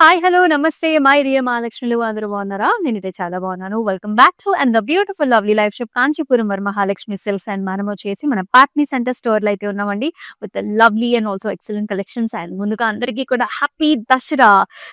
Hi, hello, నమస్తే. My dear మహాలక్ష్మిలు అందరూ బాగున్నారా? నేనైతే చాలా బాగున్నాను. Welcome back to and the beautiful lovely life shop Kanchipuram Mahalakshmi silks and మనం వచ్చేసి మన పాట్నీ సెంటర్ స్టోర్ లో అయితే ఉన్నామండి. With lovely and also excellent collections. And ముందుగా అందరికీ కూడా happy Dasara.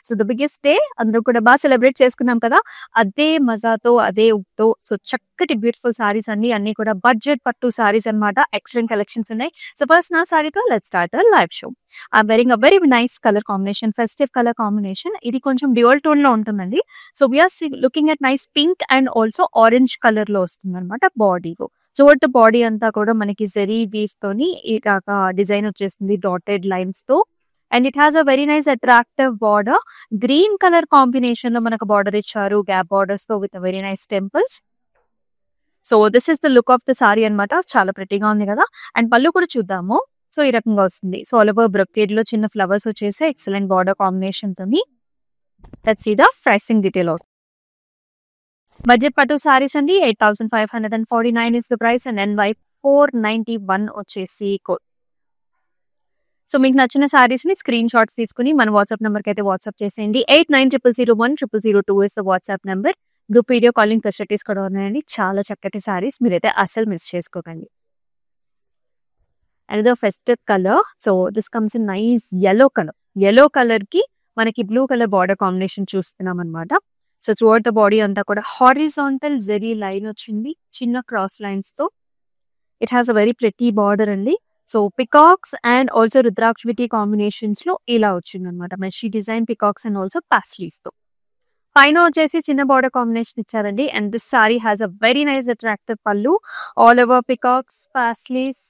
So the biggest day అందరూ కూడా బాగా సెలబ్రేట్ చేసుకున్నాం కదా. అదే మజాతో అదే ఉప్తో సో చక్కటి బ్యూటిఫుల్ సారీస్ అన్ని కూడా బడ్జెట్ పట్టు సారీస్ అన్నమాట. ఎక్సలెంట్ కలెక్షన్స్ ఉన్నాయి. సో ఫస్ట్ నా సారీతో let's start the live show. I'm wearing a very nice colour combination, festive colour combination. ఇది కొంచెం డ్యూయల్ టోన్ లో ఉంటుందండి. So we're looking at nice pink and also orange colour లో వస్తుంది అనమాట బాడీలో. సో బాడీ అంతా కూడా మనకి జెరీ వీవ్ తోని ఇలాగా డిజైన్ వచ్చేస్తుంది డాటెడ్ లైన్స్ తో. And it has a very nice attractive border. Green colour combination లో మనకు బార్డర్ ఇచ్చారు, గ్యాప్ బార్డర్స్ తో with very nice temples. So this is the look of the sorry అనమాట. చాలా ప్రెటీగా ఉంది కదా. అండ్ పళ్ళు కూడా చూద్దాము. సో ఈ రకంగా వస్తుంది. సో ఆల్ ఓవర్ బ్రొకేడ్ లో చిన్న ఫ్లవర్స్ వచ్చేసి ఎక్సలెంట్ బార్డర్ కాంబినేషన్ తోని. Let's see the pricing detail out. Budget పట్టు సారీస్ అండి. 8,549 is the price and NY 491 వచ్చేసి కోడ్. సో మీకు నచ్చిన సారీస్ ని స్క్రీన్ షాట్స్ తీసుకుని మన వాట్సాప్ నెంబర్ కి అయితే వాట్సాప్ చేసేయండి. 8900010002 is the WhatsApp number. Group video calling facilities కూడా ఉన్నాయండి. చాలా చక్కటి సారీస్, మీరైతే అసలు మిస్ చేసుకోకండి. Another festive color. So this comes in nice yellow color. Yellow color కి మనకి బ్లూ కలర్ బార్డర్ కాంబినేషన్ చూస్తున్నాం అనమాట. సో త్రూఅవుట్ ద బాడీ అంతా కూడా హారిజాంటల్ జెరీ లైన్ వచ్చింది చిన్న క్రాస్ లైన్స్ తో. It has a very pretty border అండి. సో పికాక్స్ అండ్ ఆల్సో రుద్రాక్షవిటి కాంబినేషన్స్ లో ఇలా వచ్చింది అనమాట. మెషీ design peacocks and also paisleys తో. పైన వచ్చేసి చిన్న బార్డర్ కాంబినేషన్ ఇచ్చారండి. And this sari has a very nice attractive pallu. All over peacocks, paisleys,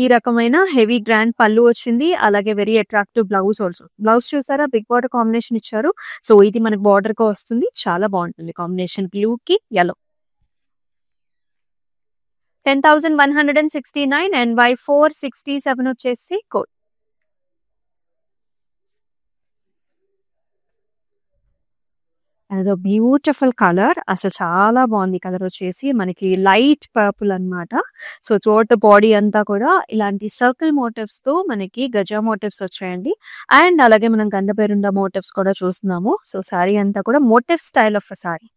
ఈ రకమైన హెవీ గ్రాండ్ పళ్ళు వచ్చింది. అలాగే very attractive blouse also. Blouse చూసారా, బిగ్ బార్డర్ కాంబినేషన్ ఇచ్చారు. సో ఇది మనకు బార్డర్ గా వస్తుంది. చాలా బాగుంటుంది కాంబినేషన్ బ్లూ కి yellow. 10,169 NY 467 వచ్చేసి కోడ్. అదో బ్యూటిఫుల్ కలర్. అసలు చాలా బాగుంది. కలర్ వచ్చేసి మనకి లైట్ పర్పుల్ అన్నమాట. సో త్రూఅవుట్ ద బాడీ అంతా కూడా ఇలాంటి సర్కిల్ మోటివ్స్ తో మనకి గజా మోటివ్స్ వచ్చాయండి. అండ్ అలాగే మనం గంధపేరుండ మోటివ్స్ కూడా చూస్తున్నాము. సో సారీ అంతా కూడా motive style of sari.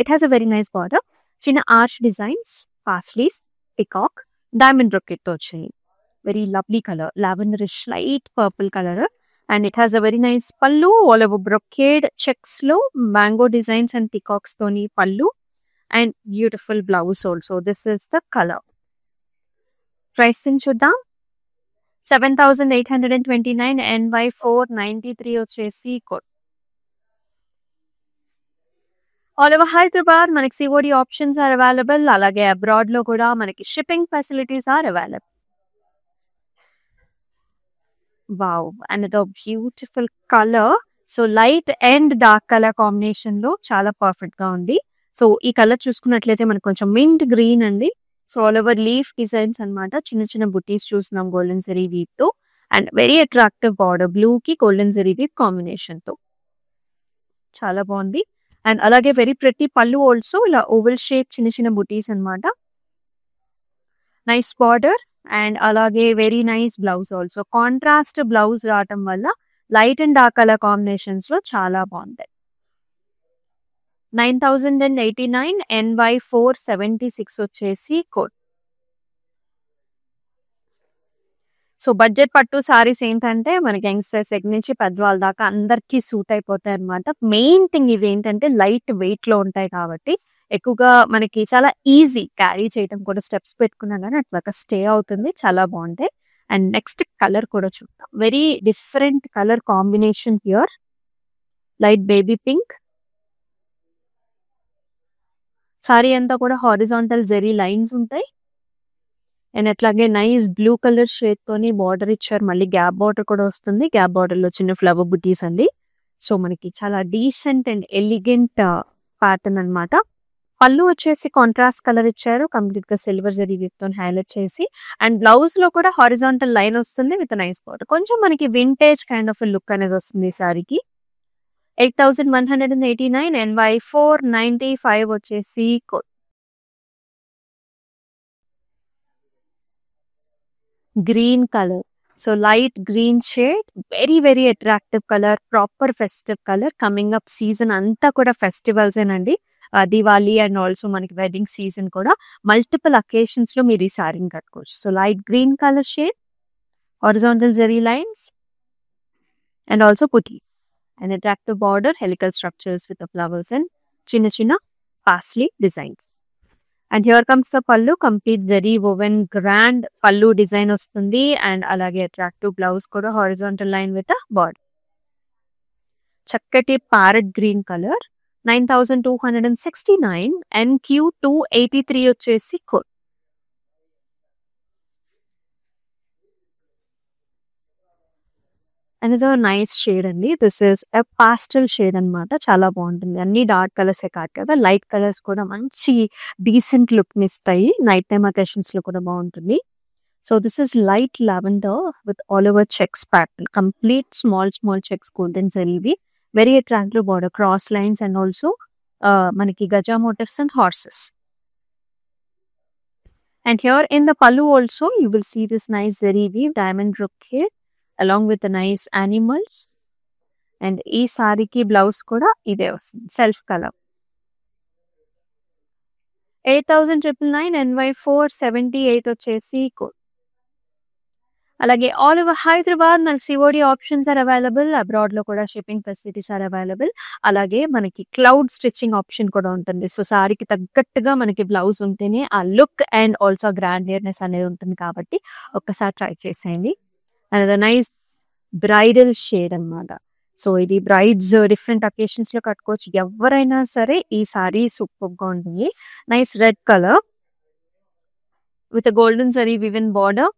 It has a very nice border. చిన్న arch designs, paisleys, peacock, diamond brocade తో వచ్చాయి. Very lovely colour, lavenderish light purple colour. And it has a very nice pallu. All over brocade checks లో mango designs and peacocks తోని pallu. And beautiful blouse also. This is the colour. Pricing చూద్దాం. 7,829 NY 493 వచ్చేసి code. All over Hyderabad మనకి COD options are available. అలాగే abroad లో కూడా మనకి shipping facilities are available. Wow, and beautiful colour. So light and dark colour combination లో చాలా perfect గా ఉంది. సో ఈ కలర్ చూసుకున్నట్లయితే మనకు కొంచెం మింట్ గ్రీన్ అండి. So all over leaf designs అనమాట. చిన్న చిన్న బుటీస్ చూస్తున్నాం గోల్డెన్ జెరీ వీవ్ తో. And very attractive border blue కి గోల్డెన్ జెరీ వీవ్ కాంబినేషన్ తో. చాలా బాగుంది. అండ్ అలాగే వెరీ ప్రెటీ పళ్ళు ఆల్సో. ఇలా ఓవెల్ షేప్ చిన్న చిన్న బుటీస్ అనమాట. Nice border. అండ్ అలాగే very nice blouse also. Contrast blouse రావటం వల్ల light and dark colour combinations లో చాలా బాగుంటాయి. 9,089 NY 476 వచ్చేసి కోడ్. సో బడ్జెట్ పట్టు సారీస్ ఏంటంటే మనకి యంగ్స్టర్స్ దగ్గర నుంచి పెద్దవాళ్ళ దాకా అందరికీ సూట్ అయిపోతాయి అనమాట. మెయిన్ థింగ్ ఇవి ఏంటంటే లైట్ వెయిట్ లో ఉంటాయి కాబట్టి ఎక్కువగా మనకి చాలా ఈజీ క్యారీ చేయడం కూడా. స్టెప్స్ పెట్టుకున్నా కానీ అట్లా స్టే అవుతుంది. చాలా బాగుంటాయి. అండ్ నెక్స్ట్ కలర్ కూడా చూద్దాం. Very different colour combination here. Light baby pink. Sorry అంతా కూడా హారిజాంటల్ జెరీ లైన్స్ ఉంటాయి. అండ్ అట్లాగే నైస్ బ్లూ కలర్ షేడ్ తోని బార్డర్ ఇచ్చారు. మళ్ళీ గ్యాప్ బార్డర్ కూడా వస్తుంది. గ్యాప్ బార్డర్ లో చిన్న ఫ్లవర్ బుటీస్ అండి. సో మనకి చాలా డీసెంట్ అండ్ ఎలిగెంట్ ప్యాటర్న్ అనమాట. పళ్ళు వచ్చేసి కాంట్రాస్ట్ కలర్ ఇచ్చారు. కంప్లీట్ గా సిల్వర్ జరీ వీవ్ తో హైలైట్ చేసి. అండ్ బ్లౌజ్ లో కూడా హారిజాంటల్ లైన్ వస్తుంది విత్ నైస్ బార్డర్. కొంచెం మనకి వింటేజ్ కైండ్ ఆఫ్ లుక్ అనేది వస్తుంది ఈ సారీకి. 8,189 NY 495 వచ్చేసి code. Green colour. So light green shade, very very attractive colour, proper festive colour. Coming up season అంతా కూడా ఫెస్టివల్స్ ఏనండి. దివాళీ అండ్ ఆల్సో మనకి వెడ్డింగ్ సీజన్ కూడా మల్టిపుల్ అకేషన్స్ లో మీరు ఈ సారీని కట్టుకోవచ్చు. So light green colour shade, horizontal zari lines and also పుటీస్, an attractive border, helical structures with the flowers and chinna chinna parsley designs. And here comes the pallu, complete zari woven grand pallu design ostundi, and alage attractive blouse kuda horizontal line with a border. Chakkati parrot green color, 9269, NQ283 వచ్చేసి code. Another nice shade అండి. This is a పాస్టల్ shade అన్నమాట. చాలా బాగుంటుంది. అన్ని dark కలర్సే కాదు కదా, light colours కూడా మంచి డీసెంట్ లుక్ ఇస్తాయి. నైట్ టైమ్ అకేషన్స్ లో కూడా బాగుంటుంది. So this is light lavender with all over checks pattern, complete small checks golden జరీవి, very attractive border, cross lines and also మనకి గజా motives and horses. And here in the pallu also you will see this nice zari weave, diamond brocade along with the nice animals. And ee saree ki blouse kuda ide vastundi, self color. 8999 NY478 వచ్చేసి code. అలాగే all over Hyderabad మనకి COD options are available. Abroad లో కూడా shipping facilities are available. అలాగే మనకి cloud stitching option కూడా ఉంటుంది. So సారీకి తగ్గట్టుగా మనకి బ్లౌజ్ ఉంటేనే ఆ లుక్ అండ్ ఆల్సో గ్రాండియర్నెస్ అనేది ఉంటుంది. కాబట్టి ఒక్కసారి ట్రై చేసేయండి. అనదర్ నైస్ బ్రైడల్ షేడ్ అన్నమాట. సో ఇది బ్రైడ్స్ డిఫరెంట్ అకేషన్స్ లో కట్టుకోవచ్చు. ఎవరైనా సరే ఈ సారీ సూపర్ గా ఉంటుంది. Nice red colour with golden zari woven border,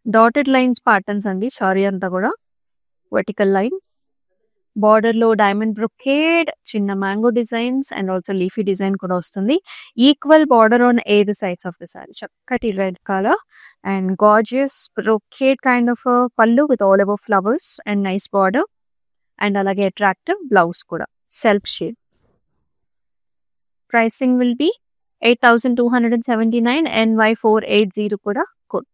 dotted lines patterns అండి. సారీ అంతా కూడా వర్టికల్ లైన్స్, బార్డర్ లో డైమండ్ బ్రొకేడ్, చిన్న mango designs and also leafy design కూడా వస్తుంది. Equal border on either sides of the sari. చక్కటి red colour and gorgeous brocade kind of పళ్ళు with all over flowers and nice border and అలాగే attractive blouse కూడా self shade. Pricing will be 8279 NY480 కూడా code.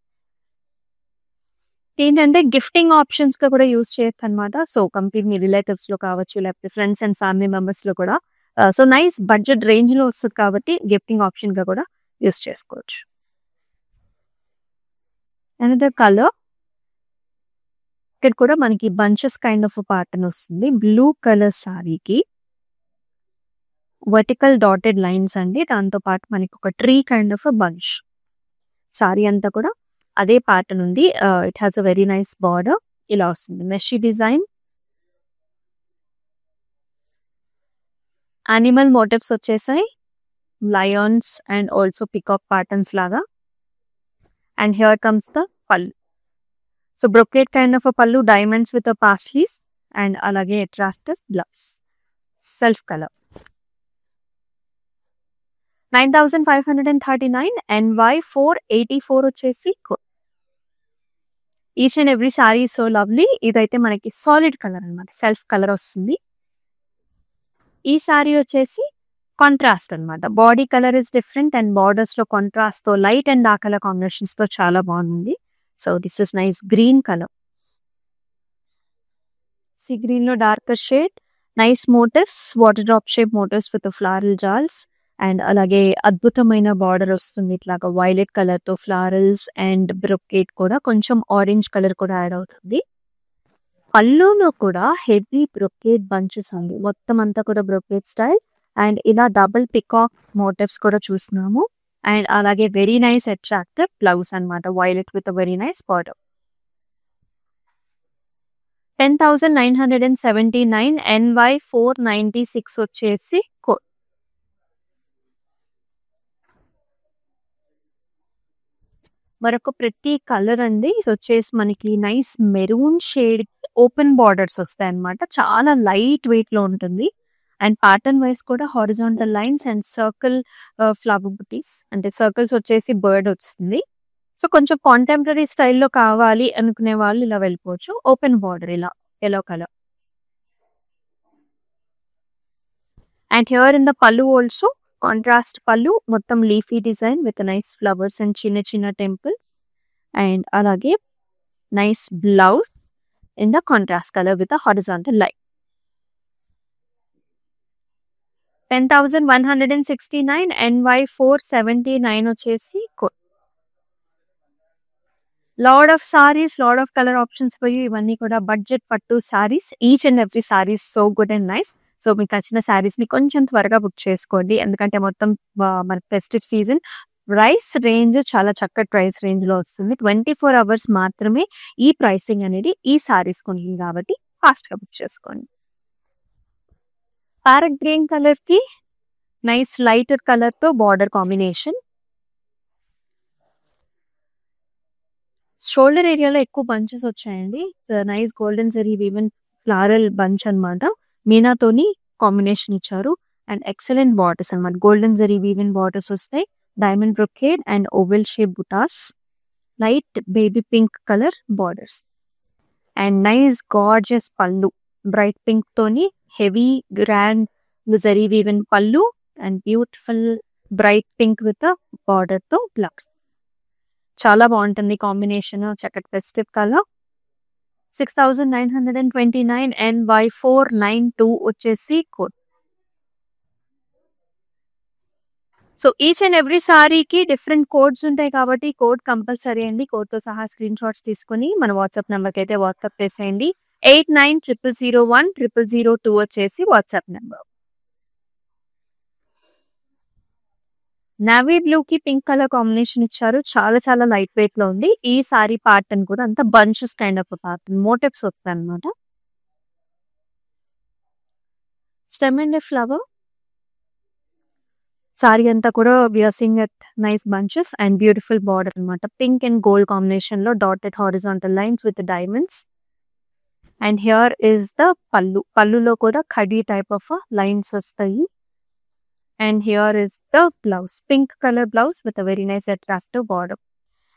ఏంటంటే gifting options గా కూడా use చేయొచ్చు అనమాట. సో కంప్లీట్ మీ రిలేటివ్స్ లో కావచ్చు, లేకపోతే ఫ్రెండ్స్ అండ్ ఫ్యామిలీ మెంబర్స్ లో కూడా. సో నైస్ బడ్జెట్ రేంజ్ లో వస్తుంది కాబట్టి గిఫ్టింగ్ ఆప్షన్ గా కూడా యూస్ చేసుకోవచ్చు. అనదర్ కలర్, ఇక్కడ కూడా మనకి బంచెస్ కైండ్ ఆఫ్ ప్యాటర్న్ వస్తుంది. బ్లూ కలర్ సారీకి వర్టికల్ డాటెడ్ లైన్స్ అండి. దాంతో పాటు మనకి ఒక tree kind of bunch. Sari అంతా కూడా అదే ప్యాటర్న్ ఉంది. It has a very nice border. ఇలా వస్తుంది మెషీ డిజైన్, యానిమల్ మోటివ్స్ వచ్చేసాయి, lions and also peacock patterns లాగా. And here comes the pallu. So brocade kind of pallu, diamonds with paisleys and అలాగే attractive blouse, self colour. 9539 NY484 వచ్చేసి code. Each and every sari so lovely. ఇదైతే మనకి solid colour అనమాట, self colour వస్తుంది. ఈ సారీ వచ్చేసి contrast అనమాట. Body colour is different and borders లో కాంట్రాస్ట్ తో light and dark colour combinations తో చాలా బాగుంది. So this is nice green colour. Sea green లో darker shade, nice motives, water drop shape motives with floral జాల్స్ and అలాగే అద్భుతమైన border వస్తుంది. ఇట్లాగా వైలెట్ కలర్ తో ఫ్లారల్స్ అండ్ బ్రొకేట్ కూడా కొంచెం ఆరెంజ్ కలర్ కూడా యాడ్ అవుతుంది. పళ్ళులో కూడా హెవీ బ్రొకేట్ బంచెస్ ఉంది. మొత్తం అంతా కూడా బ్రొకేట్ స్టైల్ అండ్ ఇలా డబుల్ పికాక్ మోటివ్స్ కూడా చూస్తున్నాము. అండ్ అలాగే వెరీ నైస్ అట్రాక్టివ్ బ్లౌజ్ అనమాట, violet with very nice border. 10979 NY496 వచ్చేసి కోడ్. మరొక ప్రతి కలర్ అండి. ఇది వచ్చేసి మనకి nice maroon shade open borders వస్తాయి అనమాట. చాలా లైట్ వెయిట్ లో ఉంటుంది. అండ్ ప్యాటర్న్ వైస్ కూడా horizontal lines and circle flower బుటీస్, అంటే సర్కిల్స్ వచ్చేసి బర్డ్ వస్తుంది. సో కొంచెం కాంటెంపరీ స్టైల్లో కావాలి అనుకునే వాళ్ళు ఇలా వెళ్ళిపోవచ్చు. ఓపెన్ బార్డర్ ఇలా yellow colour. And here in the పళ్ళు ఆల్సో కాంట్రాస్ట్ పళ్ళు, మొత్తం leafy design with nice flowers and చిన్న చిన్న టెంపుల్స్. అండ్ అలాగే Nice blouse in the contrast color with a horizontal line. 10,169 NY 479 వచ్చేసి lot of saris, lot of colour options పోయి ఇవన్నీ కూడా బడ్జెట్ పట్టు saris. Each and every saris so good and nice. So మీకు నచ్చిన సారీస్ ని కొంచెం త్వరగా బుక్ చేసుకోండి, ఎందుకంటే మొత్తం మన ఫెస్టివ్ సీజన్. ప్రైస్ రేంజ్ చాలా చక్కటి ప్రైస్ రేంజ్ లో వస్తుంది. 24 hours మాత్రమే ఈ ప్రైసింగ్ అనేది ఈ సారీస్ కొన్ని, కాబట్టి ఫాస్ట్ గా బుక్ చేసుకోండి. ప్యారెట్ గ్రీన్ కలర్ కి నైస్ లైటర్ కలర్ తో బార్డర్ కాంబినేషన్. షోల్డర్ ఏరియాలో ఎక్కువ బంచెస్ వచ్చాయండి. Nice golden zari woven floral bunch అనమాట. మీనాతోని కాంబినేషన్ ఇచ్చారు అండ్ ఎక్సలెంట్ బార్డర్స్ అనమాట. గోల్డెన్ జరీ వీవెన్ బార్డర్స్ వస్తాయి, diamond brocade and oval shape బుటాస్, light baby pink colour borders and nice gorgeous పళ్ళు. బ్రైట్ పింక్ తోని హెవీ గ్రాండ్ జరీ వీవెన్ పళ్ళు and beautiful bright pink with border తో blouse. చాలా బాగుంటుంది combination, చక్కటి ఫెస్టివ్ కలర్. 6,929 NY 492 వచ్చేసి code. So each and every సారీకి డిఫరెంట్ కోడ్స్ ఉంటాయి కాబట్టి కోడ్ కంపల్సరీ అండి. కోడ్ తో సహా స్క్రీన్ షాట్స్ తీసుకుని మన వాట్సాప్ నెంబర్కి అయితే వాట్సాప్ చేసేయండి. 8900010002 వచ్చేసి వాట్సాప్ నెంబర్. నావీ బ్లూ కి పింక్ కలర్ కాంబినేషన్ ఇచ్చారు. చాలా చాలా లైట్ వెయిట్ లో ఉంది. ఈ సారీ ప్యాటర్న్ కూడా అంత bunches kind of pattern, motives వస్తాయి అనమాట. స్టెమ్ అండ్ ఫ్లవర్ సారీ అంతా కూడా వియర్సింగ్ at nice bunches and beautiful border అనమాట. పింక్ అండ్ గోల్డ్ కాంబినేషన్ లో dotted horizontal lines with diamonds. And here is the pallu. పళ్ళులో కూడా ఖడీ టైప్ ఆఫ్ లైన్స్ వస్తాయి. And here is the blouse, pink color blouse with a very nice attractive border.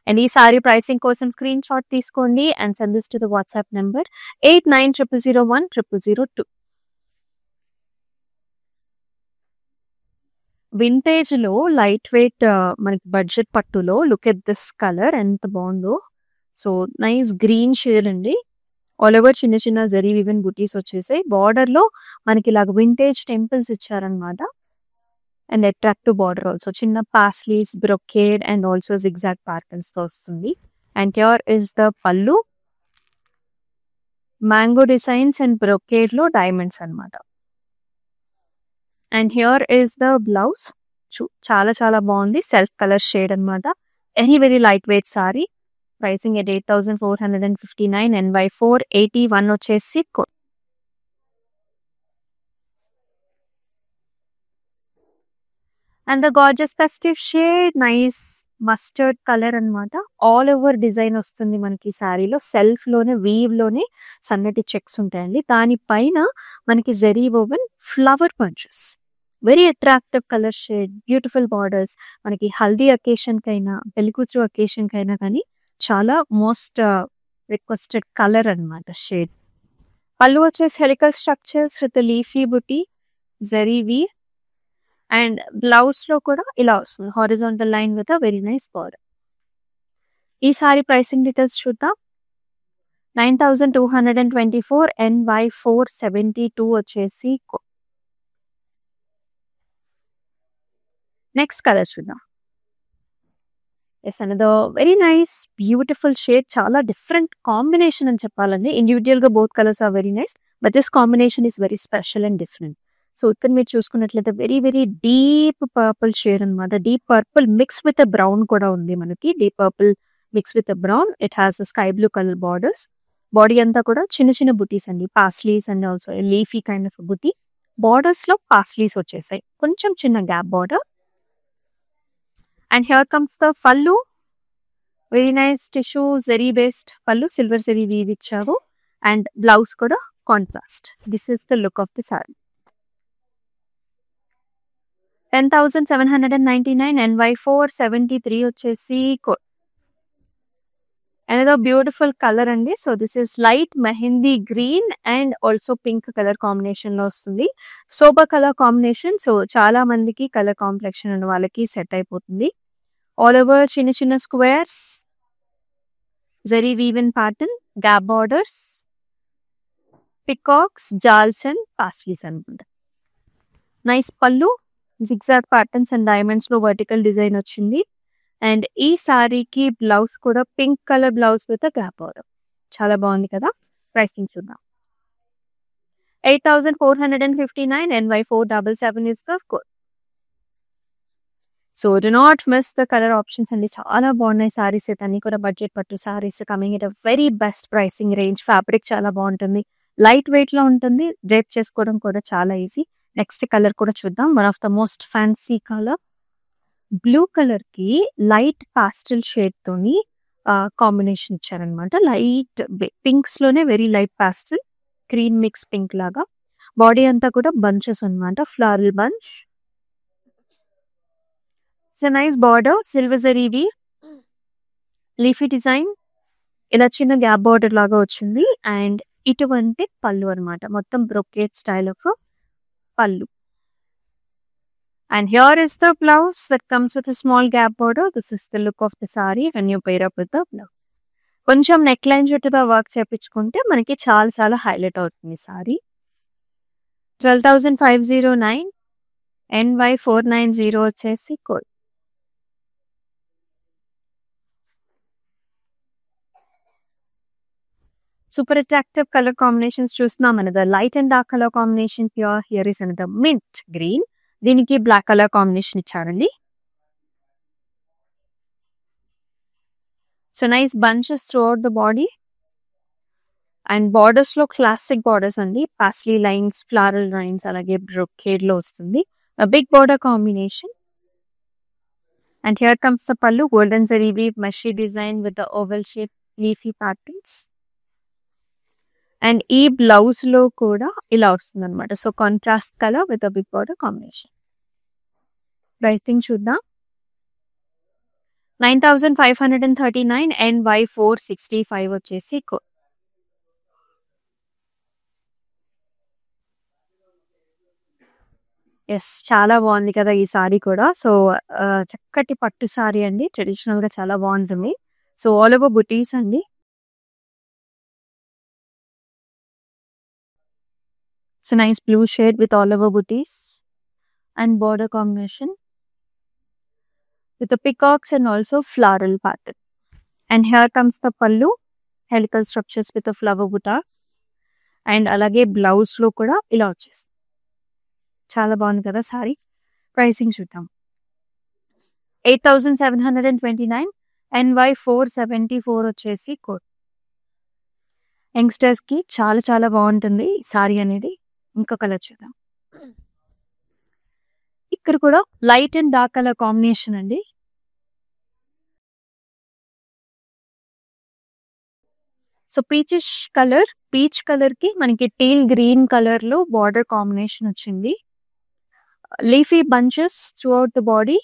And ee saree pricing kosam screenshot teeskondi and send this to the WhatsApp number 8900010002. Vintage lo light weight manaki budget pattulo look at this color enta bagundo. So nice green shade andi. All over chinna chinna zari weaving booties vachesai. Border lo manaki ilaga vintage temples icharanamata. And attractive border also. Chinna paisleys, brocade and also zigzag patterns తో వస్తుంది. And here is the pallu. Mango designs and brocade లో diamonds అన్నమాట. And here is the blouse. చాలా చాలా బాగుంది. Self colour shade అన్నమాట. Very light weight sorry. Pricing at 8,459 NY 481 వచ్చేసి and the gorgeous festive shade nice mustard colour అన్నమాట. All over design వస్తుంది మనకి శారీలో. సెల్ఫ్ లోనే వీవ్ లోనే సన్నటి చెక్స్ ఉంటాయండి. దానిపైన మనకి zari woven flower bunches, very attractive colour shade, beautiful borders. మనకి హల్దీ అకేషన్ కైనా పెళ్లికూతురు అకేషన్ కైనా కానీ చాలా మోస్ట్ రిక్వెస్టెడ్ కలర్ అన్నమాట షేడ్. పళ్ళు వచ్చేసి helical structures with leafy buti, zari weave. And blouse లో కూడా ఇలా వస్తుంది, horizontal line with very nice border. ఈ సారీ ప్రైసింగ్ డీటెయిల్స్ చూద్దాం. 9,224 NY 472 వచ్చేసి. నెక్స్ట్ కలర్ చూద్దాం. Yes another very nice beautiful shade. చాలా డిఫరెంట్ కాంబినేషన్ అని చెప్పాలండి. ఇండివిజువల్ గా both colours are very nice, but this combination is very special and different. So ఇక్కడ మీరు చూసుకున్నట్లయితే వెరీ డీప్ పర్పుల్ షేడ్ అనమాట. Deep purple mix with brown కూడా ఉంది మనకి. Deep purple mix with brown. It has sky blue colour borders. Body అంతా కూడా చిన్న చిన్న బుటీస్ అండి, paisleys and also leafy kind of buti. Borders లో పాస్లీస్ వచ్చేసాయి, కొంచెం చిన్న gap border. And here comes the pallu. Very nice tissue zari based pallu, silver zari weave ఇచ్చారు. అండ్ బ్లౌజ్ కూడా contrast. This is the look of the sari. 10,799 NY 473 వచ్చేసి కోడ్. అనదర్ బ్యూటిఫుల్ కలర్ అండి. So this is light mehndi green and also pink colour combination లో వస్తుంది. Sober colour combination. So చాలా మందికి colour complexion ఉన్న వాళ్ళకి సెట్ అయిపోతుంది. ఆల్ ఓవర్ చిన్న చిన్న squares, zari woven pattern, gap borders, peacocks, జాల్స్ అండ్ పాస్లీస్ అనమాట. Nice pallu, zigzag patterns and diamonds లో వర్టికల్ డిజైన్ వచ్చింది. అండ్ ఈ సారీకి బ్లౌజ్ కూడా pink colour blouse with gap border. చాలా బాగుంది కదా. ప్రైసింగ్ చూద్దాం. 8,459 NY 477 is the code. So do not miss the colour options అండి. చాలా బాగున్నాయి సారీస్ అయితే అన్ని కూడా బడ్జెట్ పట్టు saris coming at a very best pricing range. Fabric చాలా బాగుంటుంది, లైట్ వెయిట్ లో ఉంటుంది, డ్రేప్ చేసుకోవడం కూడా చాలా ఈజీ. నెక్స్ట్ కలర్ కూడా చూద్దాం. One of the most fancy colour, blue colour కి లైట్ పాస్టల్ షేడ్ తోని కాంబినేషన్ ఇచ్చారనమాట. లైట్ పింక్స్ లోనే very light pastel cream mix pink లాగా. బాడీ అంతా కూడా బంచెస్ అనమాట, floral bunch. It's nice border, silver zari weave, leafy design, ఇలా చిన్న గ్యాప్ బార్డర్ లాగా వచ్చింది. అండ్ ఇటువంటి పళ్ళు అనమాట, మొత్తం బ్రొకేట్ స్టైల్ ఆఫ్ పళ్ళు. And here is the blouse that comes with a small gap border. This is the look of the saree when you pair up with the blouse. కొంచెం neck line చుట్టూతో work చేపించుకుంటే మనకి చాలా చాలా highlight అవుతుంది sorry. 12,509 NY 490 వచ్చేసి code. Super attractive colour combinations చూస్తున్నాం. Another light and dark colour combination pure. Here is another mint green, దీనికి black colour combination ఇచ్చారండి. So nice bunches throughout the body. And borders లో classic borders అండి, paisley lines, floral lines, అలాగే brocade లో వస్తుంది. Big border combination. And here comes the pallu, golden zari weave మెషీ design with the oval shape leafy patterns. And ఈ blouse లో కూడా ఇలా వస్తుంది అనమాట. So contrast colour with big border combination. Pricing చూద్దాం. 9,539 NY 465 వచ్చేసి కోడ్. ఎస్, చాలా బాగుంది కదా ఈ సారీ కూడా. సో చక్కటి పట్టు సారీ అండి, ట్రెడిషనల్ గా చాలా బాగుంటుంది. సో ఆల్ ఓవర్ బుటీస్ అండి. So nice blue shade with all over booties and border combination with the peacocks and also floral pattern. And here comes the pallu, helical structures with the flower buttas. And alage blouse lo kuda ila vachesindi. Chala bagundi kada saree. Pricing chuddam. 8,729 NY 474 వచ్చేసి code. Youngsters కి చాలా చాలా బాగుంటుంది sorry అనేది. ఇంకో colour చూద్దాం. ఇక్కడ కూడా light and dark colour combination అండి. So peachish colour, peach colour కి మనకి టీల్ గ్రీన్ కలర్ లో బార్డర్ కాంబినేషన్ వచ్చింది. Leafy bunches throughout the body,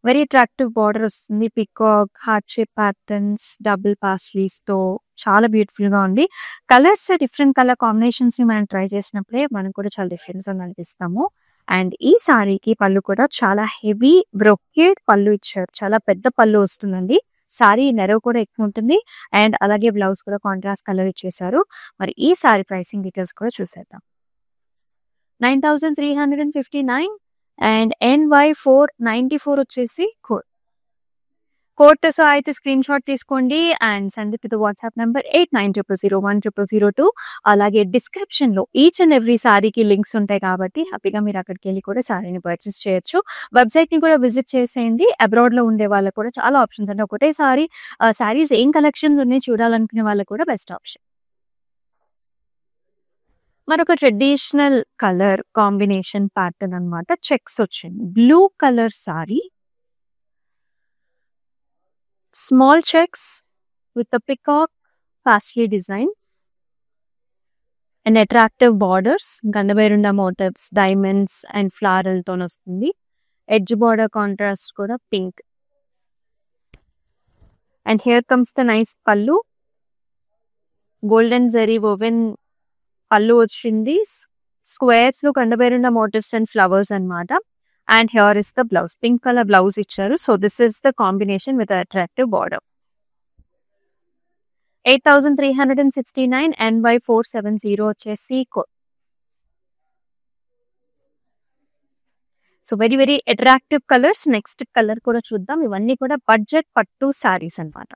very attractive border వస్తుంది. Peacock, heart shape patterns, double paisleys తో చాలా బ్యూటిఫుల్ గా ఉంది. కలర్స్ డిఫరెంట్ కలర్ కాంబినేషన్స్ ని మనం ట్రై చేసినప్పుడే మనం కూడా చాలా డిఫరెన్స్ గా అనిపిస్తాము. అండ్ ఈ సారీకి పళ్ళు కూడా చాలా హెవీ బ్రొకేడ్ పళ్ళు ఇచ్చారు, చాలా పెద్ద పళ్ళు వస్తుందండి. సారీ నెరవ్ కూడా ఎక్కువ ఉంటుంది. అండ్ అలాగే బ్లౌజ్ కూడా కాంట్రాస్ట్ కలర్ ఇచ్చేసారు. మరి ఈ సారీ ప్రైసింగ్ డీటెయిల్స్ కూడా చూసేద్దాం. 9,359 అండ్ NY 494 వచ్చేసి కోడ్. కోడ్ సో అయితే స్క్రీన్ షాట్ తీసుకోండి and send it to WhatsApp number 8900010002. అలాగే డిస్క్రిప్షన్ లో ఈచ్ అండ్ ఎవ్రీ సారీకి లింక్స్ ఉంటాయి కాబట్టి హ్యాపీగా మీరు అక్కడికి వెళ్ళి కూడా సారీని పర్చేస్ చేయొచ్చు. వెబ్సైట్ ని కూడా విజిట్ చేసేయండి. అబ్రాడ్ లో ఉండే వాళ్ళకి కూడా చాలా ఆప్షన్స్ అంటే ఒకటే సారీస్ ఏం కలెక్షన్స్ ఉన్నాయి చూడాలనుకునే వాళ్ళకి కూడా బెస్ట్ ఆప్షన్. మరొక ట్రెడిషనల్ కలర్ కాంబినేషన్ ప్యాటర్న్ అన్నమాట, చెక్స్ వచ్చింది. Blue colour sorry, small checks with the peacock paisley designs and attractive borders, Gandabairunda motifs, diamonds and floral తో వస్తుంది. Edge border contrast కూడా pink. And here comes the nice pallu, golden zari woven pallu వచ్చింది. Squares లో Gandabairunda motifs and flowers అన్నమాట. And here is the blouse, pink color blouse ఇచ్చారు. So this is the combination with the attractive border. 8369 NY470 వచ్చేసి code. So very very attractive colours. Next colour కూడా చూద్దాం. ఇవన్నీ కూడా budget పట్టు సారీస్ అన్నమాట.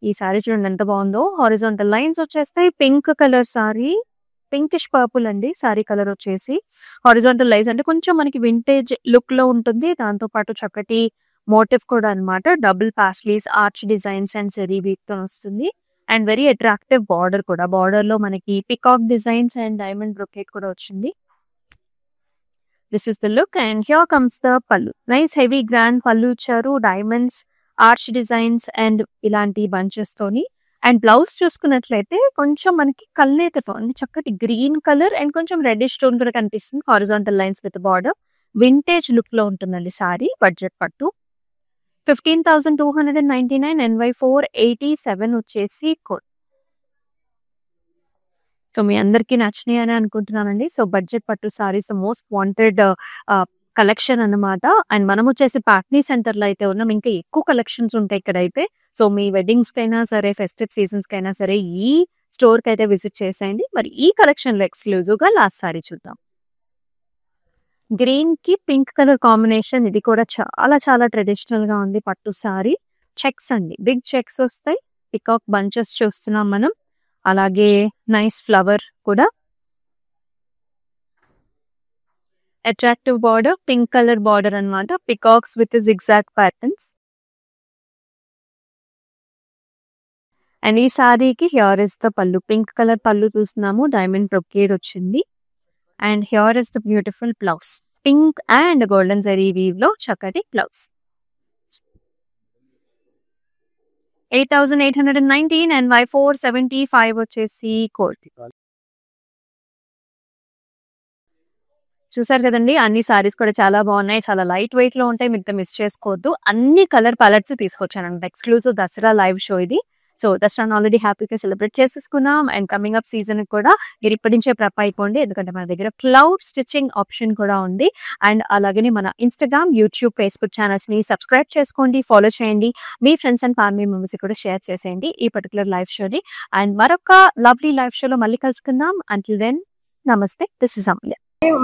ఈ సారీ చూడండి ఎంత బాగుందో. హారిజాంటల్ లైన్స్ వచ్చేస్తాయి. Pink colour sorry, pinkish purple అండి సారీ కలర్ వచ్చేసి. హారిజాంటల్ లైన్స్ అంటే కొంచెం మనకి వింటేజ్ లుక్ లో ఉంటుంది. దాంతో పాటు చక్కటి మోటివ్ కూడా అన్నమాట. Double paisleys, arch designs and సెరీ వీట్ తో వస్తుంది. అండ్ వెరీ అట్రాక్టివ్ బార్డర్ కూడా. బార్డర్ లో మనకి peacock designs and diamond brocade కూడా వచ్చింది. This is the look and here comes the pallu. Nice heavy grand pallu ఇచ్చారు. డైమండ్స్, ఆర్చ్ డిజైన్స్ అండ్ ఇలాంటి బంచెస్ తోని. అండ్ బ్లౌజ్ చూసుకున్నట్లయితే కొంచెం మనకి కల్నేతతో అంటే చక్కటి గ్రీన్ కలర్ అండ్ కొంచెం రెడ్డిష్ టోన్ కూడా కనిపిస్తుంది. Horizontal lines with border. Vintage look లో ఉంటుందండి సారీ. బడ్జెట్ పట్టు. 15,299 NY487 వచ్చేసి కోడ్. సో మీ అందరికీ నచ్చినాయి అని అనుకుంటున్నానండి. సో బడ్జెట్ పట్టు సారీస్ మోస్ట్ వాంటెడ్ కలెక్షన్ అన్నమాట. అండ్ మనం వచ్చేసి పాట్నీ సెంటర్ లో అయితే ఉన్నాం. ఇంకా ఎక్కువ కలెక్షన్స్ ఉంటాయి ఇక్కడైతే. సో మీ వెడ్డింగ్స్ కైనా సరే, ఫెస్టివ్ సీజన్స్ కైనా సరే ఈ స్టోర్ కి అయితే విజిట్ చేసేయండి. మరి ఈ కలెక్షన్ లో ఎక్స్క్లూజివ్ గా లాస్ట్ సారీ చూద్దాం. గ్రీన్ కి పింక్ కలర్ కాంబినేషన్. ఇది కూడా చాలా చాలా ట్రెడిషనల్ గా ఉంది పట్టు సారీ. చెక్స్ అండి, బిగ్ చెక్స్ వస్తాయి. పికాక్ బంచెస్ చూస్తున్నాం మనం. అలాగే నైస్ ఫ్లవర్ కూడా. Attractive border, pink colour border అన్నమాట. Peacocks with zigzag patterns. And ఈ సారీకి here is the pallu. Pink colour pallu చూస్తున్నాము. డైమండ్ బ్రొకేడ్ వచ్చింది. And here is the beautiful blouse. Pink and golden zari weave లో చక్కటి బ్లౌజ్. 8,819 NY475 వచ్చేసి code. చూసారు కదండి, అన్ని సారీస్ కూడా చాలా బాగున్నాయి. చాలా లైట్ వెయిట్ లో ఉంటాయి. మీరు మిస్ చేసుకోవద్దు. అన్ని కలర్ ప్యాలెట్స్ తీసుకొచ్చాను. ఎక్స్క్లూజివ్ దసరా లైవ్ షో ఇది. సో దసరాను ఆల్రెడీ హ్యాపీగా సెలబ్రేట్ చేసేసుకున్నాం. అండ్ కమింగ్ అప్ సీజన్ కూడా మీరు ఇప్పటి నుంచే ప్రెప్ అయిపోండి. ఎందుకంటే మన దగ్గర క్లౌడ్ స్టిచ్చింగ్ ఆప్షన్ కూడా ఉంది. అండ్ అలాగే మన ఇన్స్టాగ్రామ్, యూట్యూబ్, ఫేస్బుక్ ఛానల్స్ ని సబ్స్క్రైబ్ చేసుకోండి, ఫాలో చేయండి. మీ ఫ్రెండ్స్ అండ్ ఫ్యామిలీ మెంబర్స్ కూడా షేర్ చేసేయండి ఈ పర్టికులర్ లైవ్ షోని. అండ్ మరొక లవ్లీ లైవ్ షోలో మళ్ళీ కలుసుకుందాం. Until then, namaste. This is Amalya.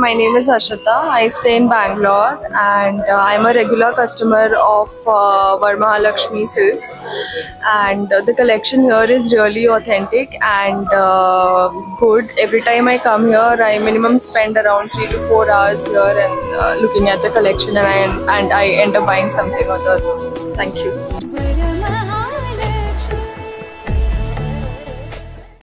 My name is Harshita. I stay in Bangalore and I'm a regular customer of Varmahalakshmi Silks, and the collection here is really authentic and good. Every time I come here, I minimum spend around 3 to 4 hours here and looking at the collection, and I end up buying something or the other. Thank you.